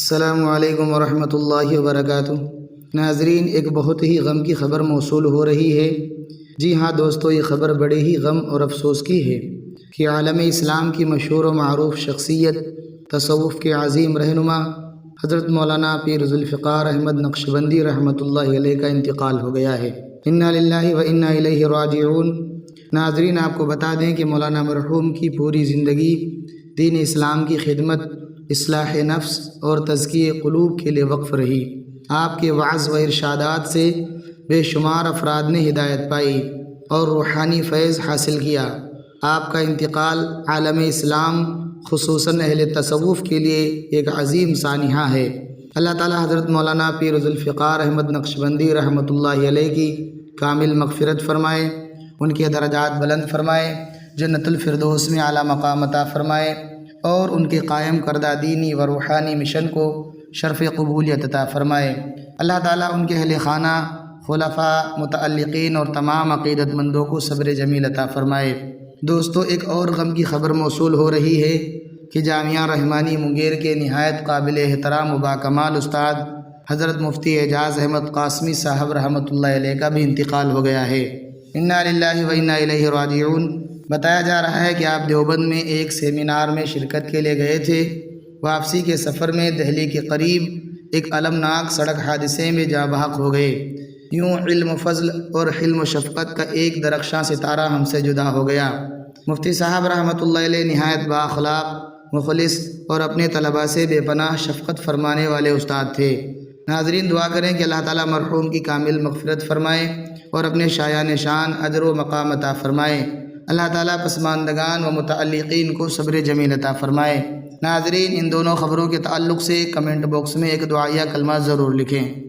السلام علیکم ورحمۃ اللہ وبرکاتہ۔ ناظرین، ایک بہت ہی غم کی خبر موصول ہو رہی ہے۔ جی ہاں دوستو، یہ خبر بڑے ہی غم اور افسوس کی ہے کہ عالم اسلام کی مشہور و معروف شخصیت، تصوف کے عظیم رہنما حضرت مولانا پیر ذوالفقار احمد نقشبندی رحمۃ اللہ علیہ کا انتقال ہو گیا ہے۔ انا للہ و انا الیہ راجعون۔ ناظرین، آپ کو بتا دیں کہ مولانا مرحوم کی پوری زندگی دین اسلام کی خدمت، اصلاح نفس اور تزکیہ قلوب کے لیے وقف رہی۔ آپ کے وعظ و ارشادات سے بے شمار افراد نے ہدایت پائی اور روحانی فیض حاصل کیا۔ آپ کا انتقال عالم اسلام خصوصاً اہل تصوف کے لیے ایک عظیم سانحہ ہے۔ اللہ تعالی حضرت مولانا پیر ذوالفقار احمد نقشبندی رحمۃ اللہ علیہ کی کامل مغفرت فرمائے، ان کے درجات بلند فرمائے، جنت الفردوس میں اعلیٰ مقام عطا فرمائے اور ان کے قائم کردہ دینی و روحانی مشن کو شرف قبولیت عطا فرمائے۔ اللہ تعالیٰ ان کے اہل خانہ، خلفاء، متعلقین اور تمام عقیدت مندوں کو صبر جمیل عطا فرمائے۔ دوستو، ایک اور غم کی خبر موصول ہو رہی ہے کہ جامعہ رحمانی منگیر کے نہایت قابل احترام و باکمال استاد حضرت مفتی اعجاز احمد قاسمی صاحب رحمۃ اللہ علیہ کا بھی انتقال ہو گیا ہے۔ انا للہ و انا الیہ راجعون۔ بتایا جا رہا ہے کہ آپ دیوبند میں ایک سیمینار میں شرکت کے لیے گئے تھے۔ واپسی کے سفر میں دہلی کے قریب ایک المناک سڑک حادثے میں جاں بحق ہو گئے۔ یوں علم و فضل اور حلم و شفقت کا ایک درخشاں ستارہ ہم سے جدا ہو گیا۔ مفتی صاحب رحمۃ اللہ علیہ نہایت بااخلاق، مخلص اور اپنے طلباء سے بے پناہ شفقت فرمانے والے استاد تھے۔ ناظرین، دعا کریں کہ اللہ تعالیٰ مرحوم کی کامل مغفرت فرمائے اور اپنے شایان شان اجر و مقام عطا فرمائے۔ اللہ تعالیٰ پسماندگان و متعلقین کو صبر جمیل عطا فرمائے۔ ناظرین، ان دونوں خبروں کے تعلق سے کمنٹ باکس میں ایک دعائیہ کلمہ ضرور لکھیں۔